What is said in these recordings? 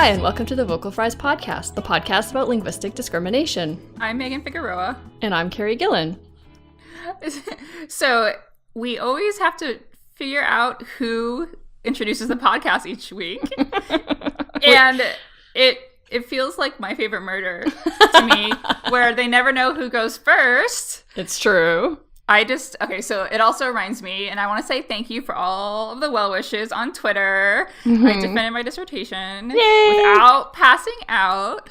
Hi, and welcome to the Vocal Fries Podcast, the podcast about linguistic discrimination. I'm Megan Figueroa. And I'm Carrie Gillen. So we always have to figure out who introduces the podcast each week. And it feels like My Favorite Murder to me, where they never know who goes first. It's true. So it also reminds me, and I want to say thank you for all of the well wishes on Twitter. Mm-hmm. I defended my dissertation without passing out.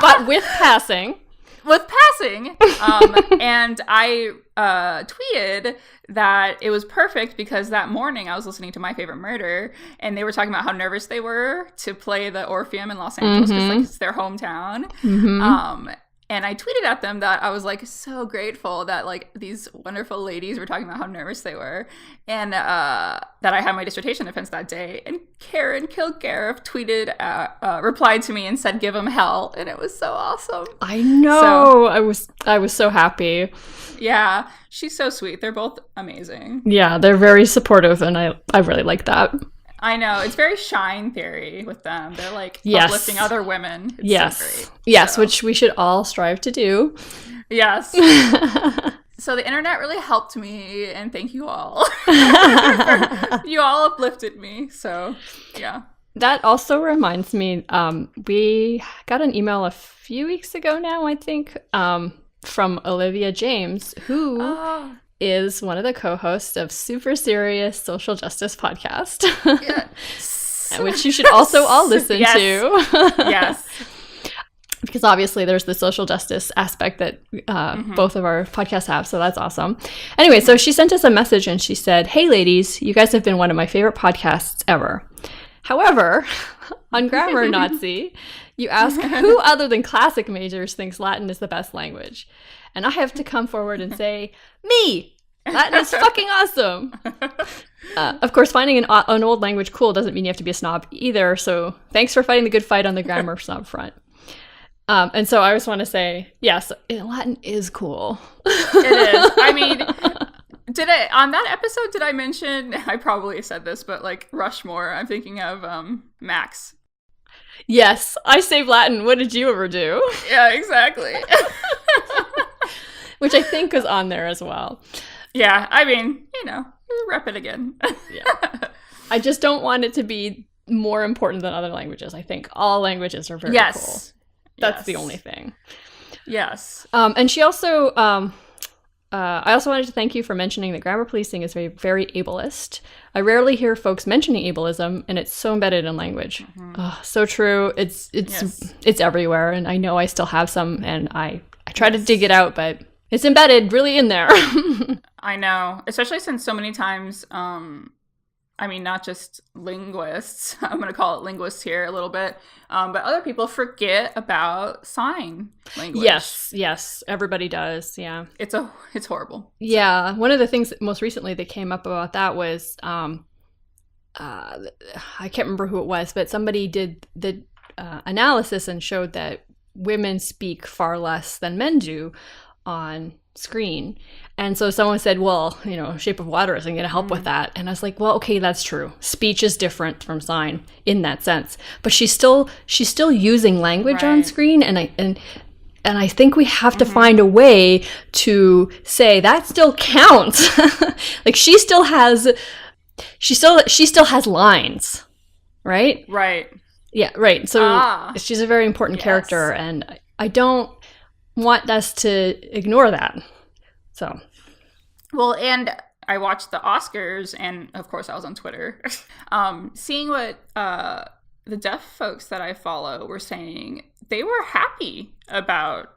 But with passing. And I tweeted that it was perfect because that morning I was listening to My Favorite Murder, and they were talking about how nervous they were to play the Orpheum in Los Angeles because it's their hometown. Mm-hmm. And I tweeted at them that I was so grateful that these wonderful ladies were talking about how nervous they were, and that I had my dissertation defense that day. And Karen Kilgariff replied to me and said, "Give them hell," and it was so awesome. I know. So, I was so happy. Yeah, she's so sweet. They're both amazing. Yeah, they're very supportive, and I really like that. I know. It's very Shine Theory with them. They're uplifting other women. It's so great. Yes, so. Which we should all strive to do. Yes. So the internet really helped me, and thank you all. You all uplifted me, so yeah. That also reminds me, we got an email a few weeks ago now, I think, from Olivia James, who... is one of the co-hosts of Super Serious Social Justice Podcast, which you should also all listen to. Yes. Because obviously there's the social justice aspect that both of our podcasts have, so that's awesome. Anyway, so she sent us a message and she said, "Hey ladies, you guys have been one of my favorite podcasts ever. However, on Grammar Nazi, you ask who other than classic majors thinks Latin is the best language. And I have to come forward and say, me! Latin is fucking awesome!" Of course, finding an old language cool doesn't mean you have to be a snob either, so thanks for fighting the good fight on the grammar snob front. And so I just want to say, yes, Latin is cool. It is. I mean, on that episode, did I mention, I probably said this, but Rushmore, I'm thinking of Max. Yes, I saved Latin. What did you ever do? Yeah, exactly. Which I think was on there as well. Yeah, I mean, rep it again. Yeah. I just don't want it to be more important than other languages. I think all languages are very cool. That's the only thing. Yes. And she also, I also wanted to thank you for mentioning that grammar policing is very, very ableist. I rarely hear folks mentioning ableism, and it's so embedded in language. Mm-hmm. Oh, so true. It's everywhere, and I know I still have some, and I try to dig it out, but it's embedded really in there. I know, especially since so many times, not just linguists, I'm going to call it linguists here a little bit, but other people forget about sign language. Yes, everybody does, yeah. It's horrible. Yeah, one of the things that most recently that came up about that was, I can't remember who it was, but somebody did the analysis and showed that women speak far less than men do on screen. And so someone said, well, Shape of Water isn't going to help with that. And I was like, well, okay, that's true. Speech is different from sign in that sense. But she's still using language on screen, and I think we have to find a way to say that still counts. She still has lines, right? Right. Yeah, right. So she's a very important character, and I don't want us to ignore that. So, well, and I watched the Oscars, and of course I was on Twitter, seeing what the deaf folks that I follow were saying. They were happy about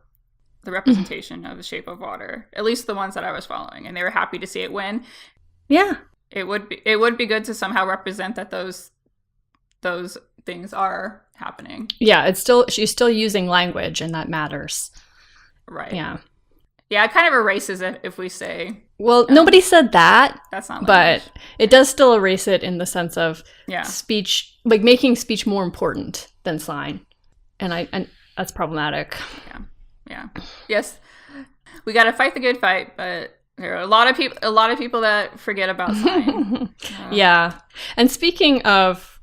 the representation of The Shape of Water, at least the ones that I was following, and they were happy to see it win. Yeah, it would be good to somehow represent that those things are happening. Yeah, she's still using language, and that matters. Right. Yeah. Yeah, it kind of erases it if we say... Well, nobody said that. That's not language. But it does still erase it in the sense of speech, making speech more important than sign. And that's problematic. Yeah. Yes. We got to fight the good fight, but there are a lot of people that forget about sign. Yeah. And speaking of,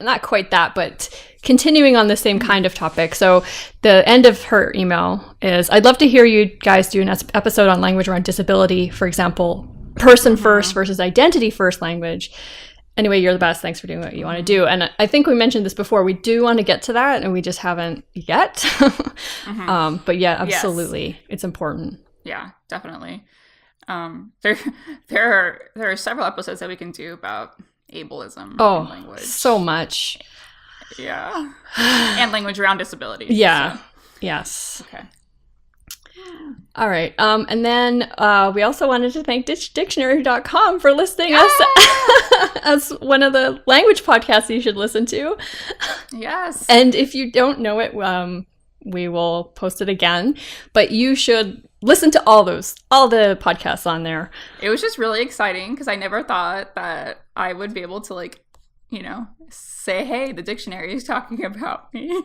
not quite that, but continuing on the same kind of topic. So the end of her email is, I'd love to hear you guys do an episode on language around disability, for example, person first versus identity first language. Anyway, you're the best. Thanks for doing what you want to do. And I think we mentioned this before. We do want to get to that, and we just haven't yet. But yeah, absolutely. Yes. It's important. Yeah, definitely. There are several episodes that we can do about ableism in language. So much. Yeah. And language around disability. Yeah. So. Yes. Okay. All right. And then we also wanted to thank dictionary.com for listing us as one of the language podcasts you should listen to. Yes. And if you don't know it, we will post it again. But you should listen to all the podcasts on there. It was just really exciting because I never thought that I would be able to, like, you know, say, hey, the dictionary is talking about me. Me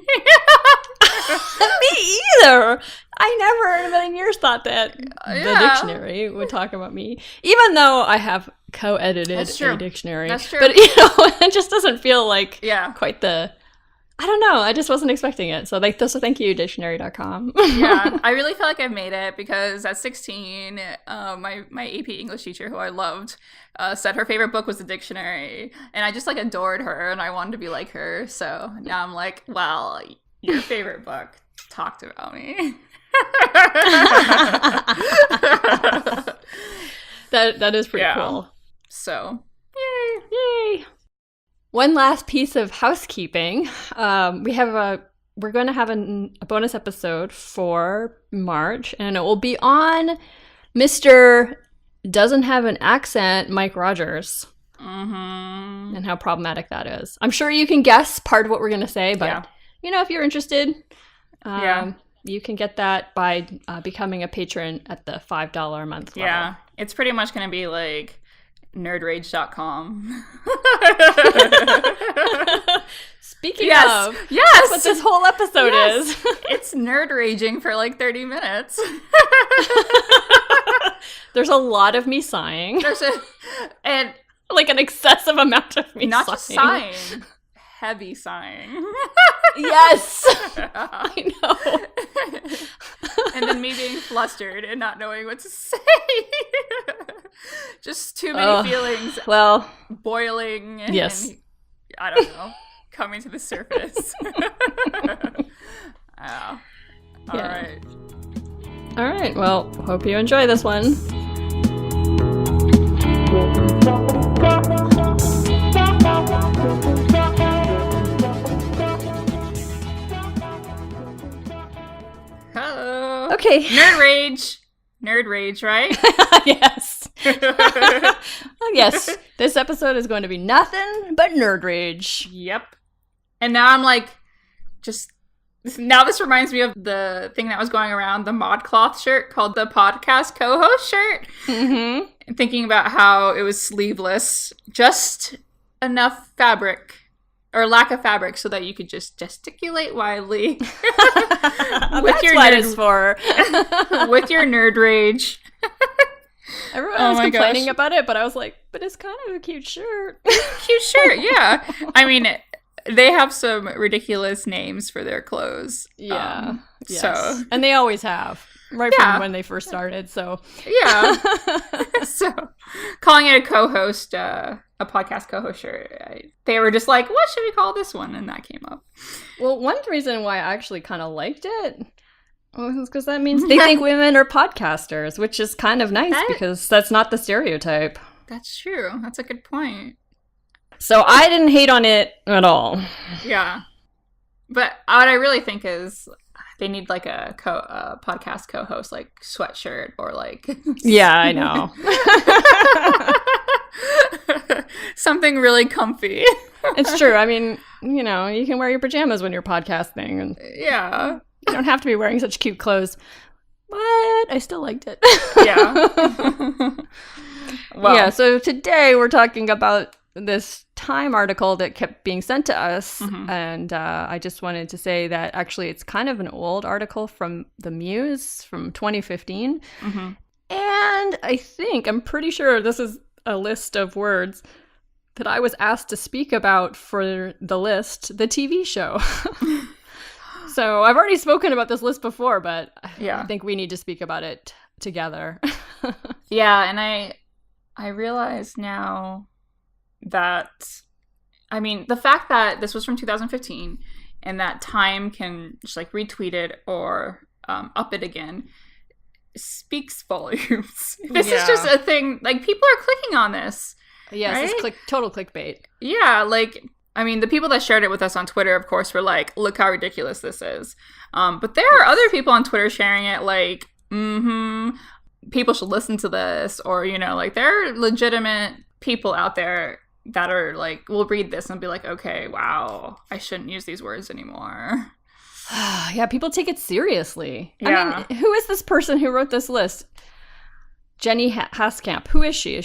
either. I never in a million years thought that the dictionary would talk about me, even though I have co-edited a dictionary. That's true. But, you know, it just doesn't feel like quite the... I don't know. I just wasn't expecting it. So thank you, dictionary.com. Yeah, I really feel like I've made it because at 16, my AP English teacher, who I loved, said her favorite book was the dictionary. And I just, like, adored her, and I wanted to be like her. So now I'm like, well, your favorite book talked about me. That is pretty cool. So, yay. One last piece of housekeeping. We're going to have a bonus episode for March, and it will be on Mr. Doesn't Have an Accent, Mike Rogers, and how problematic that is. I'm sure you can guess part of what we're going to say, but you know, if you're interested, you can get that by becoming a patron at the $5 a month level. Yeah, it's pretty much going to be like nerdrage.com. Speaking of, that's what this whole episode is. It's nerd raging for like 30 minutes. There's a lot of me sighing. And like an excessive amount of me not sighing. Not just sighing. Heavy sighing. Yes. I know. And then me being flustered and not knowing what to say. Just too many feelings. Well, boiling. Yes. And, I don't know. Coming to the surface. All right. All right. Well, hope you enjoy this one. Hello. Okay. Nerd rage, right? Yes. Yes. This episode is going to be nothing but nerd rage. Yep. And now I'm like, now this reminds me of the thing that was going around, the ModCloth shirt called the podcast co-host shirt. Mm-hmm. And thinking about how it was sleeveless, just enough fabric. Or lack of fabric so that you could just gesticulate widely. That's what it's for. With your nerd rage. Everyone was complaining about it, but I was like, but it's kind of a cute shirt. Cute shirt, yeah. I mean, they have some ridiculous names for their clothes. Yeah. Yes. So. And they always have. Right from when they first started, so. Yeah. So, calling it a co-host, a podcast co-host shirt, they were just like, what should we call this one? And that came up. Well, one reason why I actually kind of liked it was because that means they think women are podcasters, which is kind of nice because that's not the stereotype. That's true. That's a good point. So I didn't hate on it at all. Yeah. But what I really think is they need like a podcast co-host, like sweatshirt or like... Yeah, I know. Something really comfy. It's true. I mean, you know, you can wear your pajamas when you're podcasting. And yeah. You don't have to be wearing such cute clothes. But I still liked it. Yeah. Well, yeah, so today we're talking about this Time article that kept being sent to us. Mm-hmm. And I just wanted to say that actually it's kind of an old article from the Muse from 2015. Mm-hmm. And I'm pretty sure this is a list of words that I was asked to speak about for the list, the TV show. So I've already spoken about this list before, but I think we need to speak about it together. Yeah, and I realize now that, I mean, the fact that this was from 2015 and that Time can just like retweet it or up it again speaks volumes. This is just a thing, like, people are clicking on this. Yes, right? It's total clickbait. Yeah, like, I mean, the people that shared it with us on Twitter, of course, were like, look how ridiculous this is. But there are other people on Twitter sharing it like, people should listen to this, or, you know, like, there are legitimate people out there that are like, will read this and be like, okay, wow, I shouldn't use these words anymore. Yeah, people take it seriously. Yeah. I mean, who is this person who wrote this list? Jenny Haskamp. Who is she?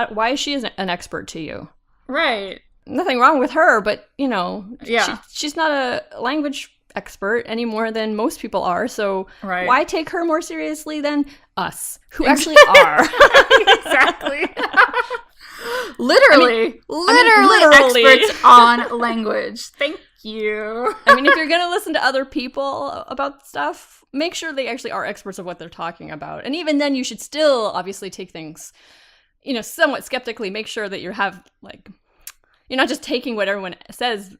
Why is she an expert to you? Right. Nothing wrong with her, but, you know, yeah. she's not a language expert any more than most people are, so why take her more seriously than us, who actually are? Exactly. Literally experts on language. Thank you. I mean, if you're going to listen to other people about stuff, make sure they actually are experts of what they're talking about. And even then, you should still obviously take things, you know, somewhat skeptically. Make sure that you're not just taking what everyone says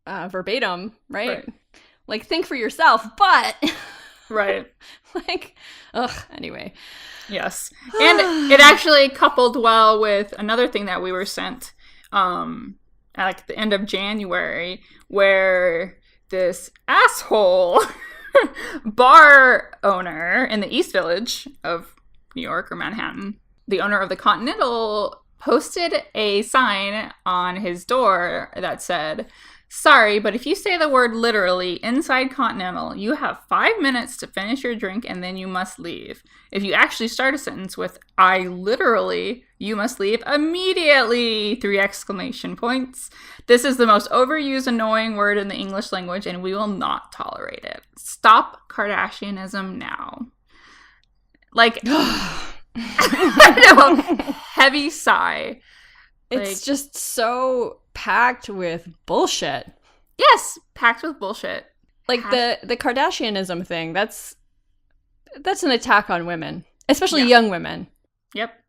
verbatim, right? Like, think for yourself, but anyway. Yes. And it actually coupled well with another thing that we were sent at like the end of January, where this asshole bar owner in the East Village of New York or Manhattan, the owner of the Continental, posted a sign on his door that said, "Sorry, but if you say the word literally inside Continental, you have 5 minutes to finish your drink and then you must leave. If you actually start a sentence with I literally, you must leave immediately! 3 exclamation points. This is the most overused, annoying word in the English language and we will not tolerate it. Stop Kardashianism now." Like, I know, heavy sigh. It's just so packed with bullshit. Yes, packed with bullshit. Like the Kardashianism thing, that's an attack on women, especially young women. Yep.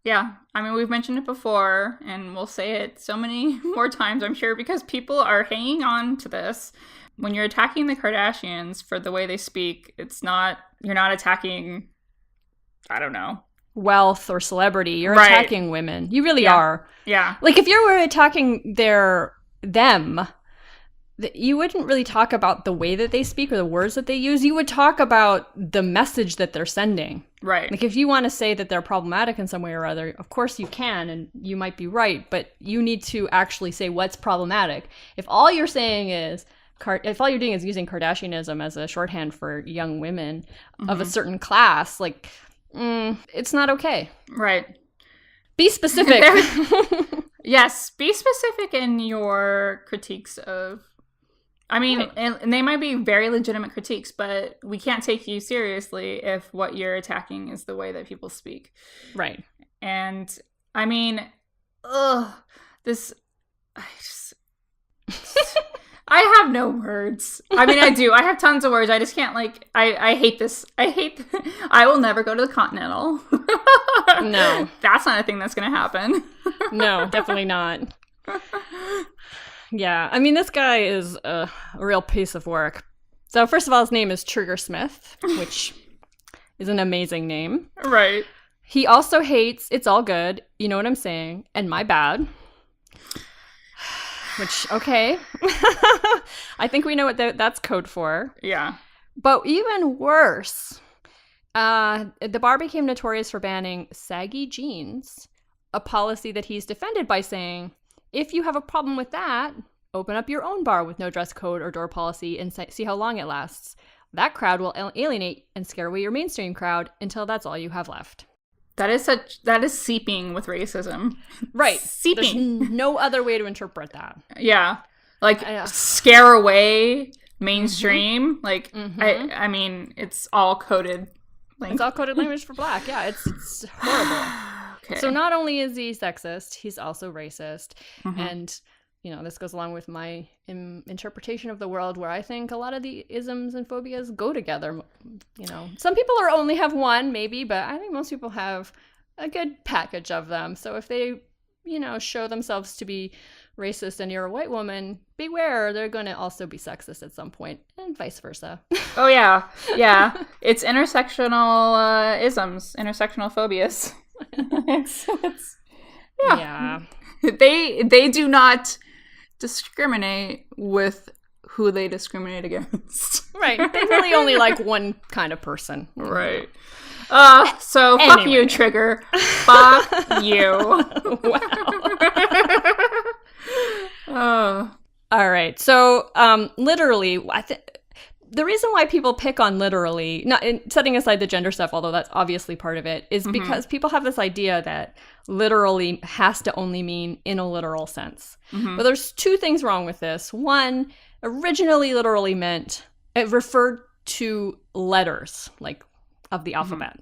Yeah. I mean, we've mentioned it before, and we'll say it so many more times, I'm sure, because people are hanging on to this. When you're attacking the Kardashians for the way they speak, you're not attacking, I don't know, wealth or celebrity. You're attacking women. You really are. Yeah. Like, if you were attacking them, you wouldn't really talk about the way that they speak or the words that they use. You would talk about the message that they're sending. Right. Like, if you want to say that they're problematic in some way or other, of course you can, and you might be right, but you need to actually say what's problematic. If all you're saying is, if all you're doing is using Kardashianism as a shorthand for young women of a certain class, like, it's not okay. Right. Be specific. Yes, be specific in your critiques of, I mean, and they might be very legitimate critiques, but we can't take you seriously if what you're attacking is the way that people speak. Right. And, I mean, I have no words. I mean, I do. I have tons of words. I just can't, like, I hate this. I will never go to the Continental. No. That's not a thing that's going to happen. No, definitely not. Yeah. I mean, this guy is a real piece of work. So, first of all, his name is Trigger Smith, which is an amazing name. Right. He also hates It's All Good, You Know What I'm Saying, and My Bad. Which, okay. I think we know what that's code for. Yeah. But even worse, the bar became notorious for banning saggy jeans, a policy that he's defended by saying, if you have a problem with that, open up your own bar with no dress code or door policy and see how long it lasts. That crowd will alienate and scare away your mainstream crowd until that's all you have left. That is seeping with racism. Right. Seeping. There's no other way to interpret that. Yeah. Like, scare away mainstream. Like, I mean, it's all coded language. It's all coded language for black. Yeah, it's horrible. Okay. So not only is he sexist, he's also racist. And, this goes along with my interpretation of the world, where I think a lot of the isms and phobias go together. Some people only have one, maybe, but I think most people have a good package of them. So if they, show themselves to be racist and you're a white woman, beware, they're going to also be sexist at some point, and vice versa. Oh, yeah. Yeah. It's intersectional isms, intersectional phobias. Yeah. They do not discriminate with who they discriminate against. Right. They really only like one kind of person. Right. So anyway. Fuck you, Trigger. Fuck you. Wow. All right. So, literally, the reason why people pick on literally, not setting aside the gender stuff, although that's obviously part of it, is because people have this idea that literally has to only mean in a literal sense. But there's two things wrong with this. One, originally literally meant it referred to letters, like of the alphabet.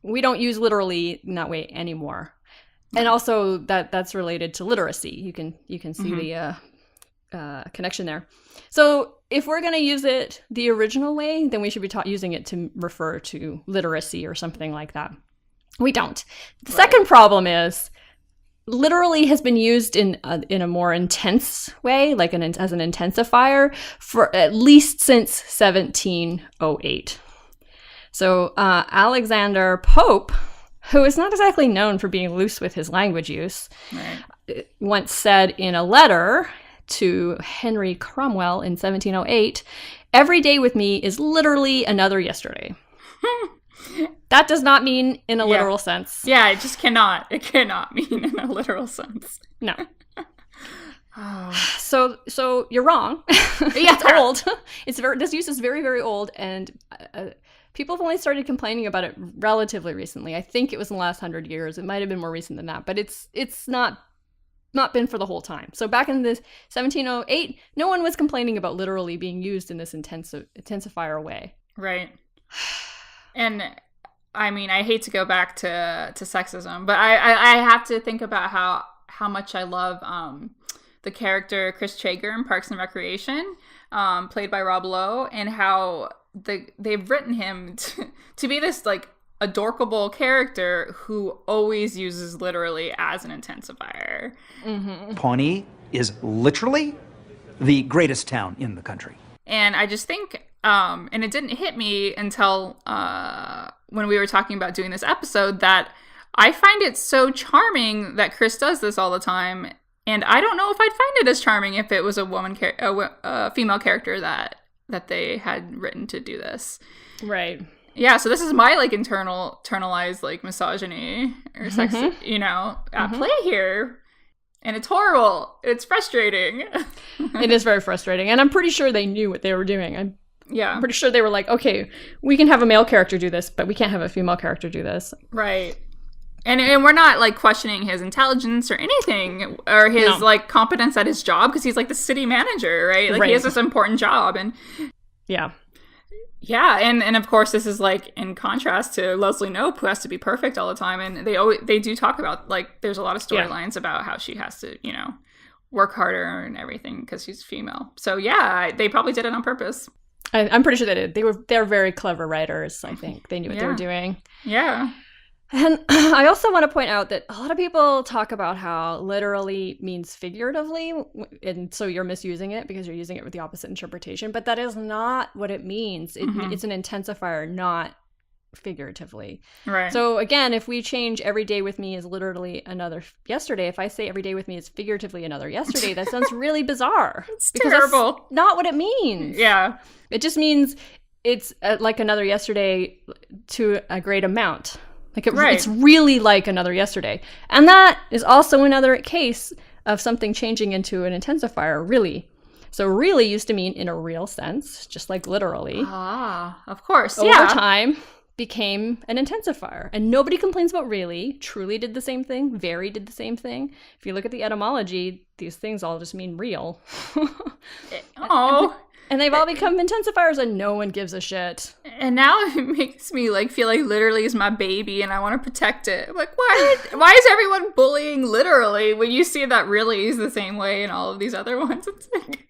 We don't use literally in that way anymore. And also that's related to literacy. You can see the connection there. So if we're going to use it the original way, then we should be using it to refer to literacy or something like that. We don't. The second problem is literally has been used in a more intense way, like as an intensifier, for at least since 1708. So Alexander Pope, who is not exactly known for being loose with his language use, once said in a letter to Henry Cromwell in 1708, "Every day with me is literally another yesterday." That does not mean in a literal sense. Yeah, it just cannot. It cannot mean in a literal sense. No. So you're wrong. Yeah, it's old. This use is very, very old, and people have only started complaining about it relatively recently. I think it was in the last 100 years. It might have been more recent than that, but it's not been for the whole time. So back in the 1708, no one was complaining about literally being used in this intensifier way. Right. And I mean, I hate to go back to sexism, but I have to think about how much I love the character Chris Traeger in Parks and Recreation, played by Rob Lowe, and how they've written him to be this like adorkable character who always uses literally as an intensifier. Pawnee is literally the greatest town in the country. And I just think, and it didn't hit me until when we were talking about doing this episode, that I find it so charming that Chris does this all the time. And I don't know if I'd find it as charming if it was a female character that they had written to do this. Right. Yeah, so this is my like internalized like misogyny or sex, at play here. And it's horrible. It's frustrating. It is very frustrating. And I'm pretty sure they knew what they were doing. I'm pretty sure they were like, okay, we can have a male character do this, but we can't have a female character do this. Right. And we're not like questioning his intelligence or anything, or his like competence at his job, because he's like the city manager, right? Like he has this important job, and and of course this is like in contrast to Leslie Knope, who has to be perfect all the time, and they do talk about like there's a lot of storylines about how she has to work harder and everything because she's female. So they probably did it on purpose. I'm pretty sure they did. They're very clever writers. I think they knew what they were doing. Yeah. And I also want to point out that a lot of people talk about how literally means figuratively, and so you're misusing it because you're using it with the opposite interpretation, but that is not what it means. It's an intensifier, not figuratively. Right. So again, if we change every day with me is literally another yesterday, if I say every day with me is figuratively another yesterday, that sounds really bizarre. It's terrible. That's not what it means. Yeah. It just means it's like another yesterday to a great amount. Like it's really like another yesterday. And that is also another case of something changing into an intensifier, really. So really used to mean in a real sense, just like literally. Ah, of course. Over time became an intensifier. And nobody complains about really. Truly did the same thing. Very did the same thing. If you look at the etymology, these things all just mean real. And they've all become intensifiers and no one gives a shit. And now it makes me like feel like literally is my baby and I want to protect it. I'm like, why is everyone bullying literally when you see that really is the same way in all of these other ones? It's like,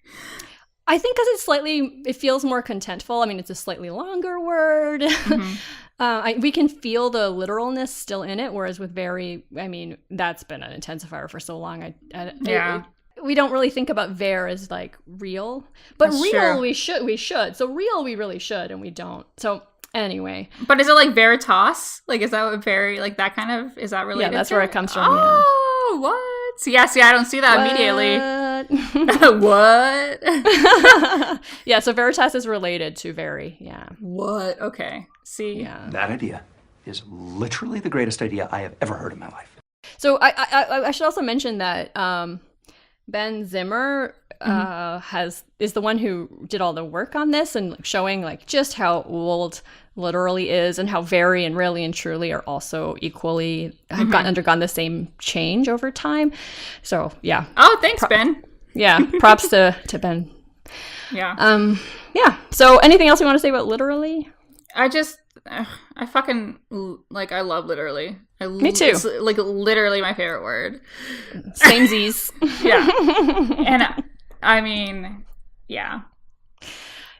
I think because it feels more contentful. I mean, it's a slightly longer word. We can feel the literalness still in it, whereas with very, I mean, that's been an intensifier for so long. We don't really think about ver as like real, but That's real true. we should. So real we really should, and we don't. So anyway, but is it like veritas? Like, is that what very like that kind of is that related? yeah, that's to where it it comes from. Oh, what? See, I don't see that immediately. What? What? Yeah, so veritas is related to very. Yeah. What? Okay. See. Yeah. That idea is literally the greatest idea I have ever heard in my life. So I should also mention that Ben Zimmer is the one who did all the work on this and showing like just how old literally is and how very and really and truly are also equally have undergone the same change over time. So yeah. Oh, thanks, Ben. Yeah. Props to Ben. Yeah. Yeah. So anything else you want to say about literally? I fucking like I love literally. Me too. It's like literally my favorite word. Samesies. Yeah. And I mean, yeah.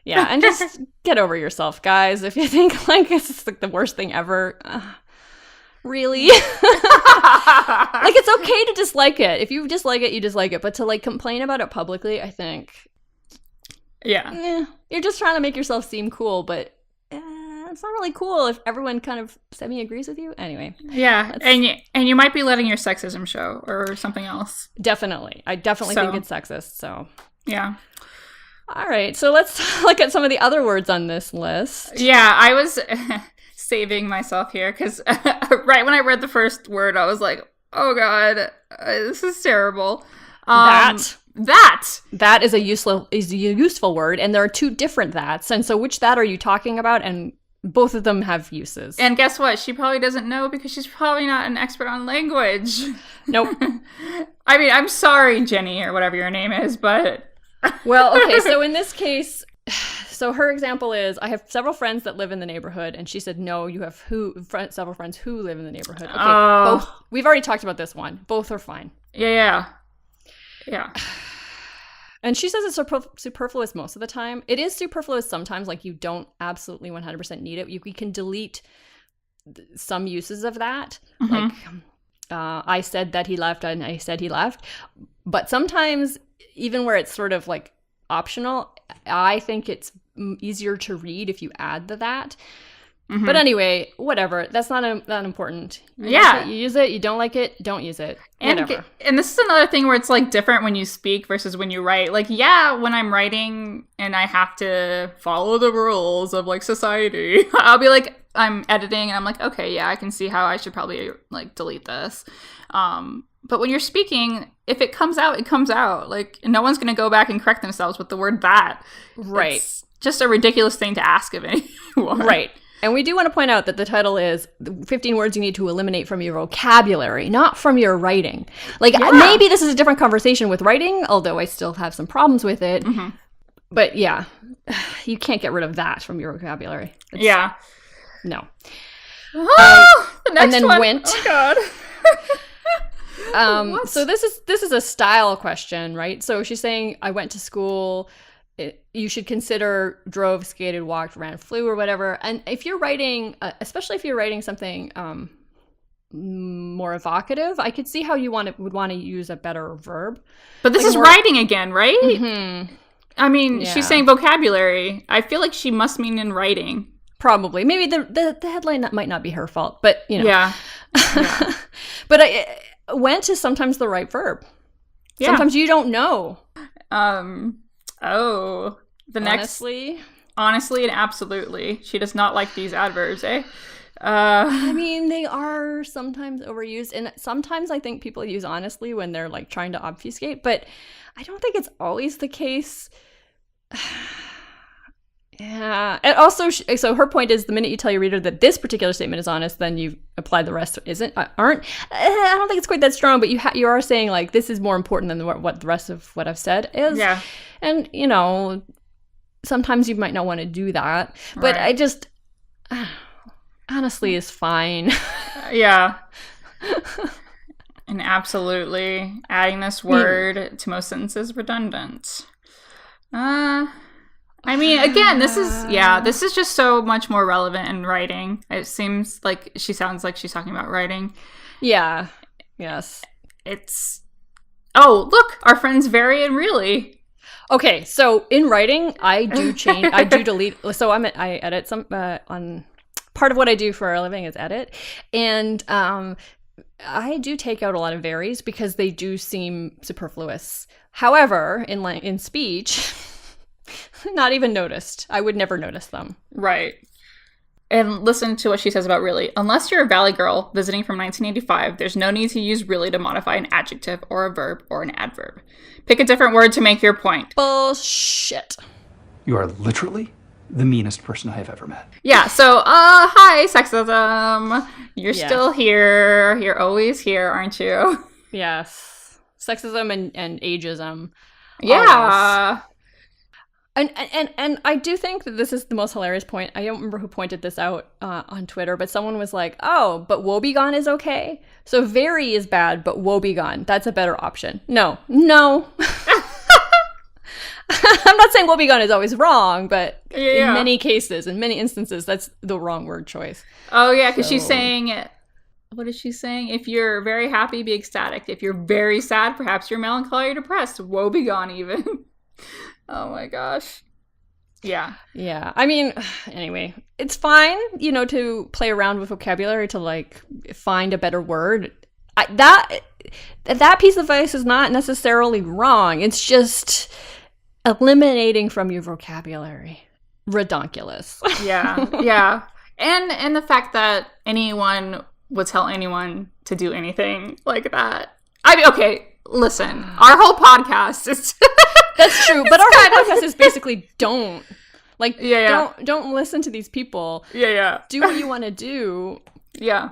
Yeah, and just get over yourself, guys. If you think like this is like the worst thing ever, really? Like it's okay to dislike it. If you dislike it, you dislike it. But to like complain about it publicly, I think, Yeah. you're just trying to make yourself seem cool. But it's not really cool if everyone kind of semi-agrees with you. Anyway. Yeah, and you might be letting your sexism show or something else. Definitely. I definitely think it's sexist. So Yeah. all right. So let's look at some of the other words on this list. Yeah, I was saving myself here because right when I read the first word, I was like, oh God, this is terrible. That is a useful word, and there are two different that's. And so which that are you talking about? And both of them have uses. And guess what? She probably doesn't know because she's probably not an expert on language. Nope. I mean, I'm sorry, Jenny, or whatever your name is, but... Well, okay, so in this case, so her example is, I have several friends that live in the neighborhood, and she said, no, you have several friends who live in the neighborhood. Okay, both. We've already talked about this one. Both are fine. Yeah. And she says it's superfluous most of the time. It is superfluous sometimes, like you don't absolutely 100% need it. We can delete some uses of that. Like, I said that he left and I said he left. But sometimes, even where it's sort of like optional, I think it's easier to read if you add that. But anyway, whatever. That's not important. You like it, you use it. You don't like it, don't use it. Whatever. And this is another thing where it's like different when you speak versus when you write. Like, yeah, when I'm writing and I have to follow the rules of like society, I'll be like, I'm editing and I'm like, okay, yeah, I can see how I should probably like delete this. But when you're speaking, if it comes out, it comes out. Like, no one's going to go back and correct themselves with the word that. Right. It's just a ridiculous thing to ask of anyone. Right. And we do want to point out that the title is 15 words you need to eliminate from your vocabulary, not from your writing. Like, maybe this is a different conversation with writing, although I still have some problems with it. But yeah, you can't get rid of that from your vocabulary. No. Oh, the next and then one. went. Oh, God. So this is a style question, right? So she's saying, I went to school. You should consider drove, skated, walked, ran, flew, or whatever. And if you're writing, especially if you're writing something more evocative, I could see how you would want to use a better verb. But this like is writing again, right? I mean, Yeah. she's saying vocabulary. I feel like she must mean in writing. Probably. Maybe the headline might not be her fault, but you know. Yeah. But went is sometimes the right verb. Yeah. Sometimes you don't know. Oh, the next. Honestly and absolutely. She does not like these adverbs, eh? I mean, they are sometimes overused, and sometimes I think people use honestly when they're like trying to obfuscate, but I don't think it's always the case. Yeah. And also, so her point is the minute you tell your reader that this particular statement is honest, then you've applied the rest aren't. I don't think it's quite that strong, but you are saying like this is more important than what the rest of what I've said is. Yeah. And, you know, sometimes you might not want to do that. But Right. I just, honestly, is fine. Yeah. And absolutely, adding this word to most sentences redundant. I mean, again, this is just so much more relevant in writing. It seems like she sounds like she's talking about writing. Yeah. Yes. Oh, look, our friends vary and really. Okay, so in writing, I do delete. So I edit some on part of what I do for a living is edit, and I do take out a lot of varies because they do seem superfluous. However, in speech, not even noticed. I would never notice them. Right. And listen to what she says about really. Unless you're a Valley girl visiting from 1985, there's no need to use really to modify an adjective or a verb or an adverb. Pick a different word to make your point. Bullshit. You are literally the meanest person I have ever met. Yeah, so, hi, sexism. You're Yes. still here. You're always here, aren't you? Yes. Sexism and ageism. Yeah. And I do think that this is the most hilarious point. I don't remember who pointed this out on Twitter, but someone was like, oh, but woebegone is okay? So very is bad, but woebegone, that's a better option. No. I'm not saying woebegone is always wrong, but in many cases, in many instances, that's the wrong word choice. Oh, yeah, because she's saying, what is she saying? If you're very happy, be ecstatic. If you're very sad, perhaps you're melancholy or depressed. Woebegone even. Oh my gosh. Yeah. Yeah. I mean, anyway, it's fine, to play around with vocabulary to like find a better word. That piece of advice is not necessarily wrong. It's just eliminating from your vocabulary. Redonkulous. Yeah. Yeah. And the fact that anyone would tell anyone to do anything like that. I mean, okay, listen, our whole podcast is That's true, but our whole podcast is basically don't. Like, Yeah. don't listen to these people. Yeah. Do what you want to do. Yeah.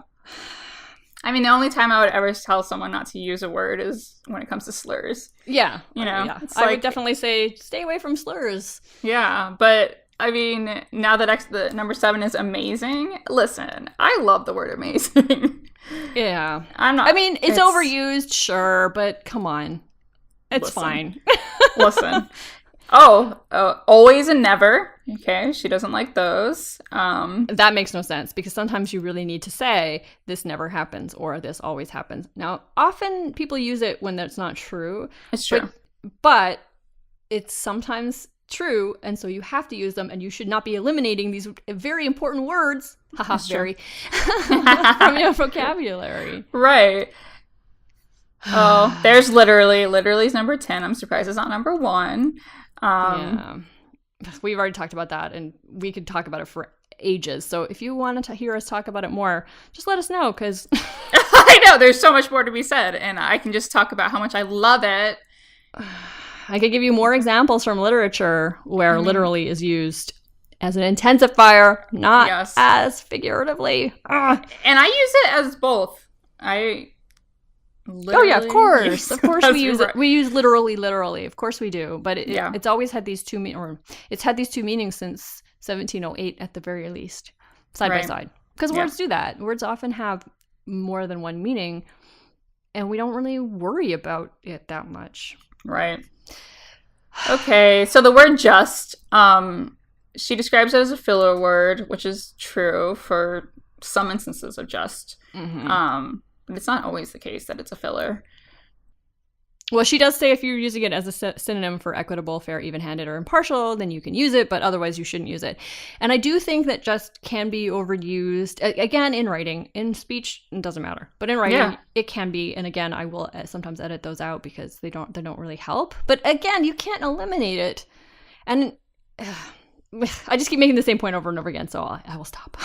I mean, the only time I would ever tell someone not to use a word is when it comes to slurs. Yeah. Yeah. I would definitely say stay away from slurs. Yeah, but I mean, now that the number 7 is amazing, listen, I love the word amazing. Yeah. It's overused, sure, but come on. It's Listen. fine. Listen. Always and never. Okay, she doesn't like those. That makes no sense because sometimes you really need to say this never happens or this always happens. Now, often people use it when that's not true. It's true. But it's sometimes true, and so you have to use them, and you should not be eliminating these very important words. Haha, very. From your vocabulary. Right. Oh, there's literally's number 10. I'm surprised it's not number 1. Yeah. We've already talked about that, and we could talk about it for ages. So if you want to hear us talk about it more, just let us know, because I know there's so much more to be said, and I can just talk about how much I love it. I could give you more examples from literature where literally is used as an intensifier, not as figuratively. And I use it as both. Oh yeah, of course we use it. We use literally. Of course we do. But it's always had these two it's had these two meanings since 1708 at the very least, side by side. Because words do that. Words often have more than one meaning, and we don't really worry about it that much. Right. Okay, so the word just, she describes it as a filler word, which is true for some instances of just. Mm-hmm. But it's not always the case that it's a filler. Well, she does say if you're using it as a synonym for equitable, fair, even-handed, or impartial, then you can use it, but otherwise you shouldn't use it. And I do think that just can be overused, again, in writing. In speech, it doesn't matter. But in writing, it can be. And again, I will sometimes edit those out because they don't really help. But again, you can't eliminate it. And I just keep making the same point over and over again, so I will stop.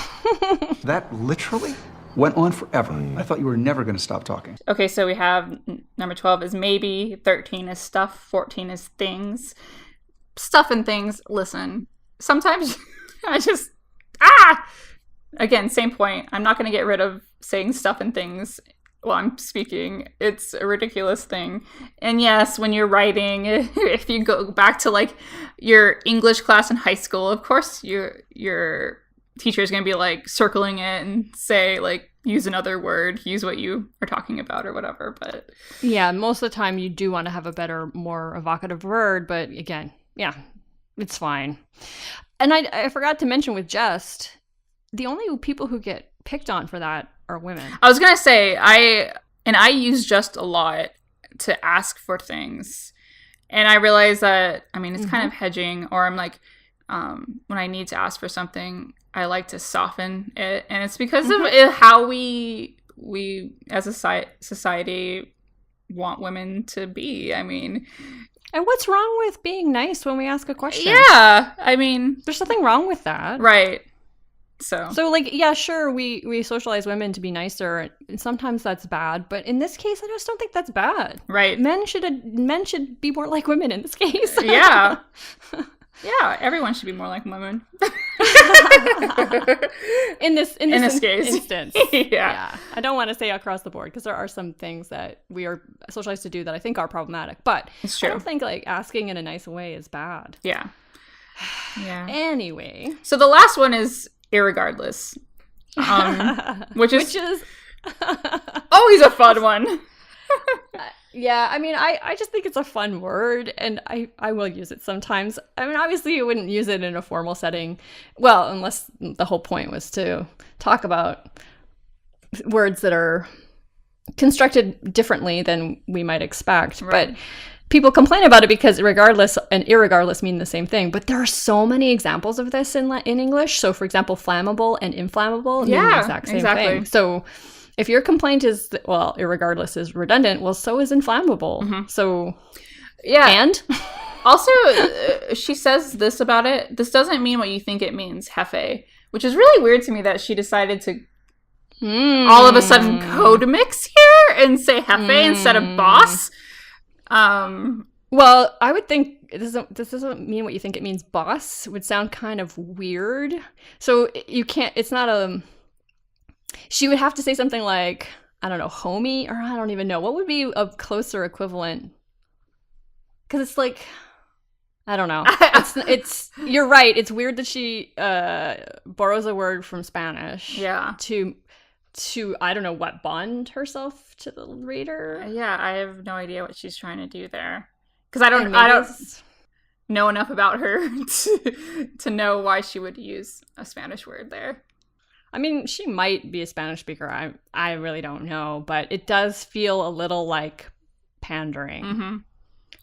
That literally went on forever. I thought you were never going to stop talking. Okay, so we have number 12 is maybe, 13 is stuff, 14 is things. Stuff and things, listen, sometimes I just, again, same point. I'm not going to get rid of saying stuff and things well, I'm speaking, it's a ridiculous thing. And yes, when you're writing, if you go back to like your English class in high school, of course your teacher is going to be like circling it and say like, use another word, use what you are talking about or whatever. But yeah, most of the time you do want to have a better, more evocative word. But again, yeah, it's fine. And I forgot to mention with Just, the only people who get picked on for that are women. I was going to say, I use Just a lot to ask for things. And I realize that, I mean, it's kind of hedging, or I'm like, when I need to ask for something, I like to soften it. And it's because of how we as a society want women to be. I mean... And what's wrong with being nice when we ask a question? Yeah, I mean... There's nothing wrong with that. Right. So like, yeah, sure, we socialize women to be nicer, and sometimes that's bad, but in this case, I just don't think that's bad. Right. Men should be more like women in this case. Yeah. Yeah, everyone should be more like women. in this case. instance. Yeah. I don't want to say across the board, because there are some things that we are socialized to do that I think are problematic, but it's true. I don't think like asking in a nice way is bad. Yeah. Yeah. Anyway. So the last one is irregardless. Which is always a fun one. Yeah, I mean, I just think it's a fun word, and I will use it sometimes. I mean, obviously, you wouldn't use it in a formal setting. Well, unless the whole point was to talk about words that are constructed differently than we might expect. Right. But people complain about it because regardless and irregardless mean the same thing. But there are so many examples of this in English. So, for example, flammable and inflammable mean the exact same thing. So... if your complaint is, well, irregardless is redundant, well, so is inflammable. So, yeah. And? Also, she says this about it. This doesn't mean what you think it means, Hefe. Which is really weird to me that she decided to all of a sudden code mix here and say Hefe instead of boss. Well, I would think this doesn't mean what you think it means. Boss would sound kind of weird. So you can't, it's not a... She would have to say something like, I don't know, homie, or I don't even know. What would be a closer equivalent? Because it's like, I don't know. It's you're right. It's weird that she borrows a word from Spanish. Yeah. To I don't know what, bond herself to the reader. Yeah, I have no idea what she's trying to do there. Because I don't know enough about her to know why she would use a Spanish word there. I mean, she might be a Spanish speaker. I really don't know, but it does feel a little like pandering.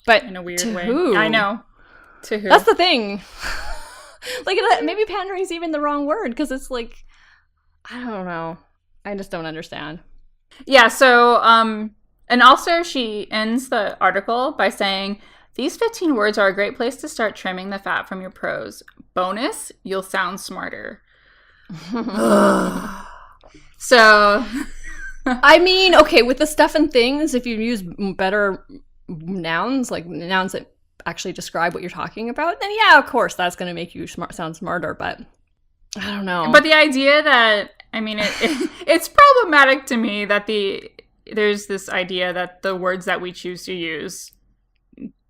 But in a weird way. Who? I know. To who? That's the thing. Like, maybe pandering's even the wrong word, because it's like, I don't know. I just don't understand. Yeah, so, and also she ends the article by saying, these 15 words are a great place to start trimming the fat from your prose. Bonus, you'll sound smarter. So I mean, okay, with the stuff and things, if you use better nouns, like nouns that actually describe what you're talking about, then yeah, of course that's going to make you sound smarter, but I don't know. But the idea that, I mean, it's problematic to me that there's this idea that the words that we choose to use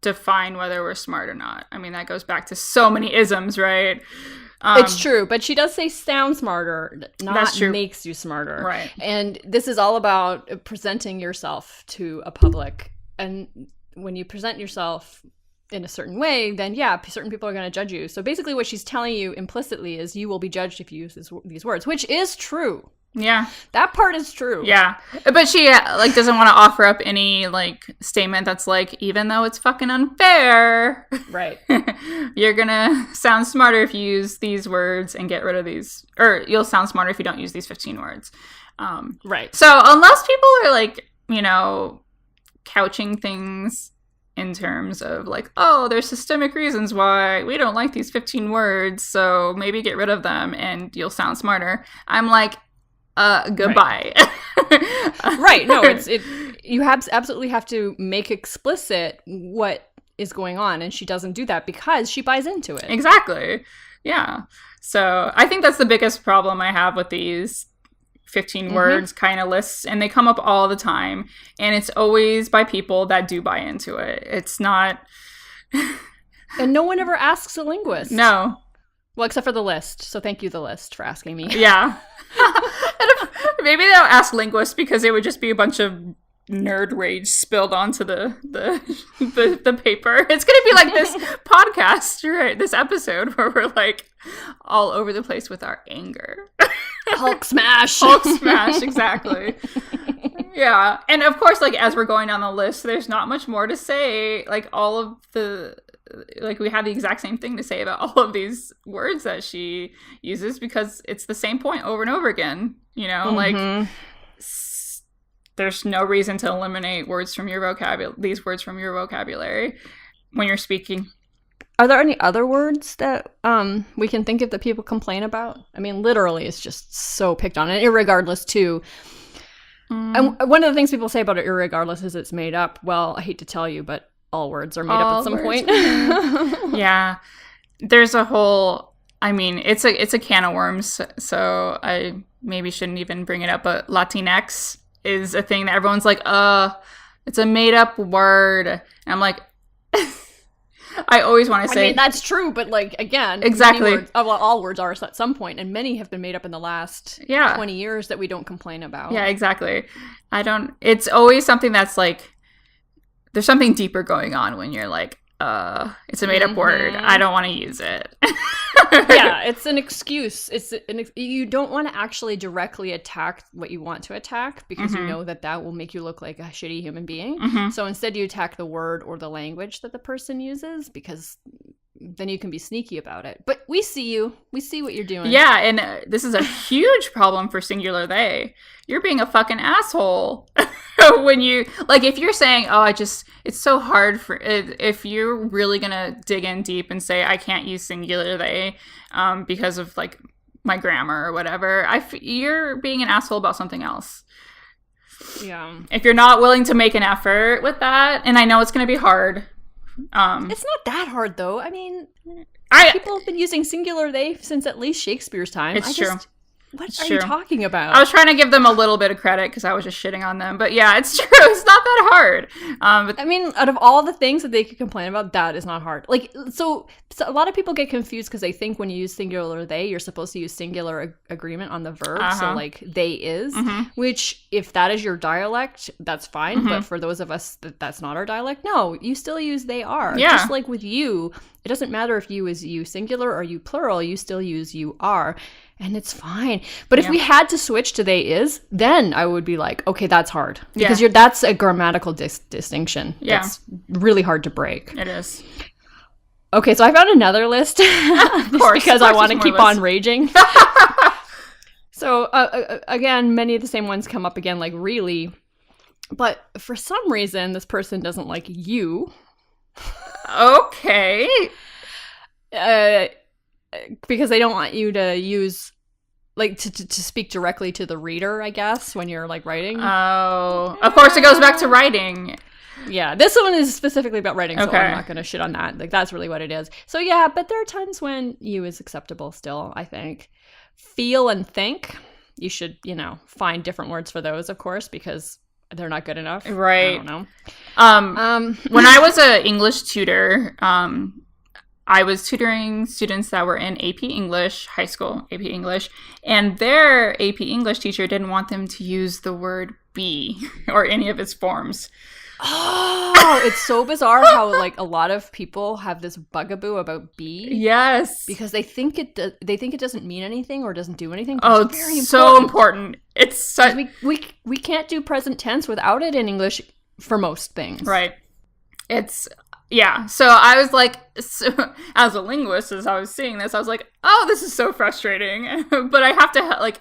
define whether we're smart or not. I mean, that goes back to so many isms, right? It's true, but she does say sound smarter, not makes you smarter. Right. And this is all about presenting yourself to a public. And when you present yourself in a certain way, then yeah, certain people are going to judge you. So basically what she's telling you implicitly is you will be judged if you use these words, which is true. Yeah. That part is true. Yeah. But she like doesn't want to offer up any like statement that's like, even though it's fucking unfair, right, you're going to sound smarter if you use these words and get rid of these, or you'll sound smarter if you don't use these 15 words. Right. So unless people are like, you know, couching things in terms of like, oh, there's systemic reasons why we don't like these 15 words, so maybe get rid of them and you'll sound smarter. I'm like, goodbye. Right. No, you absolutely have to make explicit what is going on, and she doesn't do that because she buys into it. Exactly. Yeah. So I think that's the biggest problem I have with these 15 words kind of lists, and they come up all the time, and it's always by people that do buy into it. It's not and no one ever asks a linguist. No. Well, except for the list. So thank you, the list, for asking me. Yeah. Maybe they don't ask linguists because it would just be a bunch of nerd rage spilled onto the paper. It's gonna be like this podcast, right? This episode where we're like all over the place with our anger. Hulk smash. Hulk smash, exactly. Yeah. And of course, like as we're going down the list, there's not much more to say. Like all of the we have the exact same thing to say about all of these words that she uses because it's the same point over and over again, you know, like there's no reason to eliminate words from your these words from your vocabulary when you're speaking. Are there any other words that we can think of that people complain about? I mean, literally, it's just so picked on, and irregardless too. And one of the things people say about it, irregardless, is it's made up. Well, I hate to tell you, but all words are made up at some point. Yeah, there's a whole. I mean, it's a can of worms. So I maybe shouldn't even bring it up. But Latinx is a thing that everyone's like, it's a made up word. And I'm like, I always want to say. I mean, that's true, but like, again, exactly. Words, well, all words are at some point, and many have been made up in the last 20 years that we don't complain about. Yeah, exactly. It's always something that's like, there's something deeper going on when you're like, it's a made up word. I don't want to use it. Yeah, it's an excuse. You don't want to actually directly attack what you want to attack because you know that will make you look like a shitty human being. So instead you attack the word or the language that the person uses because then you can be sneaky about it. But we see you. We see what you're doing. Yeah, and this is a huge problem for singular they. You're being a fucking asshole. When you, like, if you're saying, it's so hard for, if you're really gonna dig in deep and say, I can't use singular they because of, like, my grammar or whatever, you're being an asshole about something else. Yeah. If you're not willing to make an effort with that, and I know it's gonna be hard. It's not that hard, though. I mean, people have been using singular they since at least Shakespeare's time. It's true. What are you talking about? I was trying to give them a little bit of credit because I was just shitting on them. But yeah, it's true. It's not that hard. But I mean, out of all the things that they could complain about, that is not hard. Like, so a lot of people get confused because they think when you use singular they, you're supposed to use singular agreement on the verb. So like they is, which if that is your dialect, that's fine. But for those of us that's not our dialect, no, you still use they are. Yeah. Just like with you, it doesn't matter if you is you singular or you plural, you still use you are. And it's fine. But if we had to switch to they is, then I would be like, okay, that's hard. Because that's a grammatical distinction. Yeah. That's really hard to break. It is. Okay, so I found another list. Just because I want to keep on raging. So, again, many of the same ones come up again, like really. But for some reason, this person doesn't like you. Okay. Because they don't want you to use, like, to speak directly to the reader, I guess, when you're, like, writing. Oh. Of course, it goes back to writing. Yeah, this one is specifically about writing, so I'm not going to shit on that. Like, that's really what it is. So, yeah, but there are times when you is acceptable still, I think. Feel and think. You should, find different words for those, of course, because they're not good enough. Right. I don't know. When I was an English tutor, I was tutoring students that were in AP English, high school AP English, and their AP English teacher didn't want them to use the word be or any of its forms. Oh, it's so bizarre how, like, a lot of people have this bugaboo about be. Yes. Because they think it doesn't mean anything or doesn't do anything. Oh, it's very so important. It's such... We can't do present tense without it in English for most things. Right. Yeah, so I was like, as a linguist, as I was seeing this, I was like, oh, this is so frustrating. But I have to,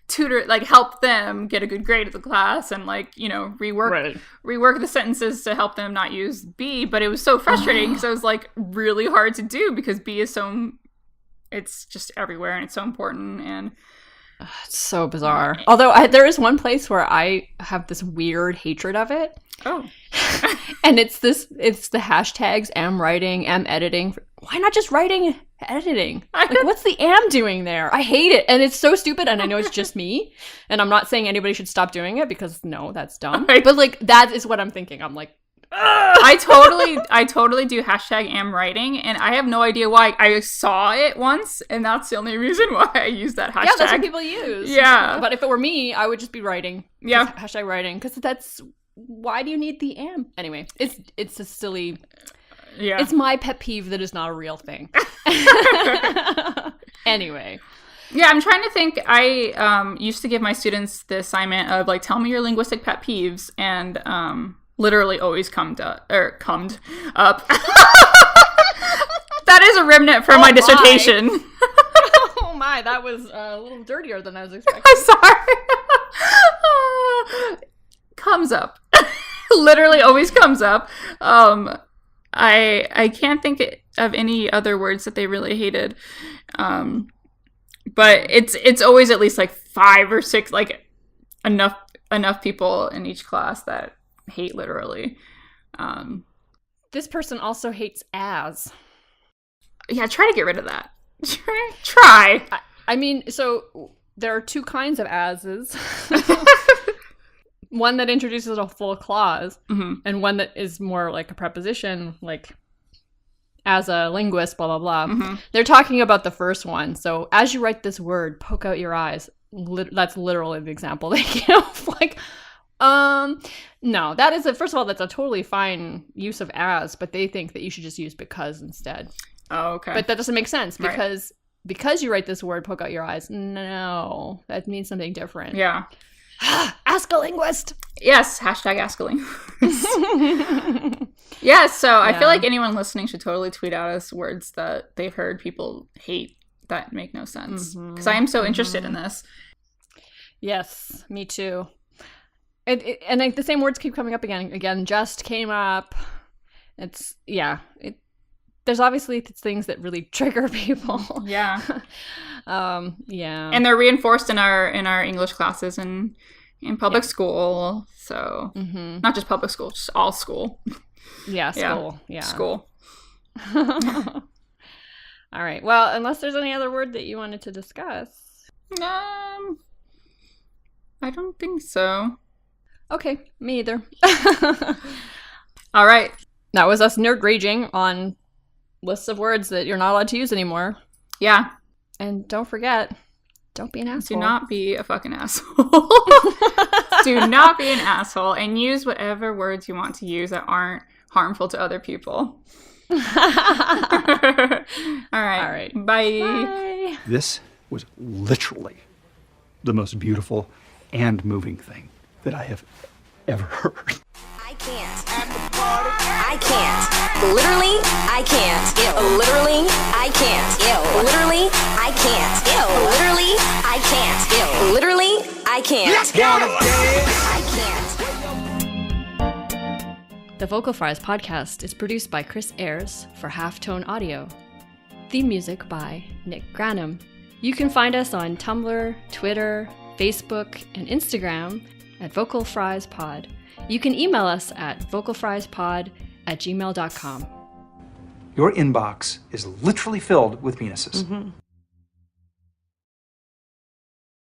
tutor, help them get a good grade at the class and, rework the sentences to help them not use be. But it was so frustrating because it was, really hard to do because be is it's just everywhere and it's so important. And it's so bizarre. Although there is one place where I have this weird hatred of it. Oh. And it's the hashtags am writing, am editing why not just writing, editing? Like, what's the am doing there? I hate it. And it's so stupid. And I know it's just me. And I'm not saying anybody should stop doing it because, no, that's dumb. But, like, that is what I'm thinking. I'm like, I totally do hashtag am writing. And I have no idea why. I saw it once. And that's the only reason why I use that hashtag. Yeah, that's what people use. Yeah. But if it were me, I would just be writing. Yeah. Hashtag writing. Because that's, why do you need the am? Anyway, it's a silly... Yeah. It's my pet peeve that is not a real thing. Anyway. Yeah, I'm trying to think. I used to give my students the assignment of, like, tell me your linguistic pet peeves, and literally always cummed up. That is a remnant from my dissertation. Oh my, that was a little dirtier than I was expecting. I'm sorry. Comes up. Literally always comes up. I can't think of any other words that they really hated. But it's always at least like 5 or 6, like enough people in each class that hate literally. This person also hates as. Yeah, try to get rid of that. Try. I mean, so there are 2 kinds of ases. One that introduces a full clause, and one that is more like a preposition, like as a linguist, blah, blah, blah. They're talking about the first one. So as you write this word, poke out your eyes. That's literally the example they give. Like, no, that is first of all, that's a totally fine use of as, but they think that you should just use because instead. Oh, okay. But that doesn't make sense because you write this word, poke out your eyes. No, that means something different. Yeah. Ask a linguist. Yes, hashtag ask a linguist. Yeah, so I feel like anyone listening should totally tweet out us words that they've heard people hate that make no sense. Because I am so interested in this. Yes, me too. And like the same words keep coming up again. Again, just came up. It's, there's obviously things that really trigger people. Yeah. Yeah. And they're reinforced in our English classes and in public school. So not just public school, just all school. Yeah, school. Yeah. School. All right. Well, unless there's any other word that you wanted to discuss. I don't think so. Okay, me either. All right. That was us nerd raging on lists of words that you're not allowed to use anymore. Yeah. And don't forget, don't be an asshole. Do not be a fucking asshole. Do not be an asshole, and use whatever words you want to use that aren't harmful to other people. All right. Bye. This was literally the most beautiful and moving thing that I have ever heard. I can't. I can't. Literally, I can't. Ew. Literally, I can't. Ew. Literally, I can't. Ew. Literally, I can't. Ew. Literally, I can't. Let's go. I can't. The Vocal Fries podcast is produced by Chris Ayers for Halftone Audio. Theme music by Nick Granum. You can find us on Tumblr, Twitter, Facebook, and Instagram at Vocal Fries Pod. You can email us at vocalfriespod@gmail.com. Your inbox is literally filled with penises.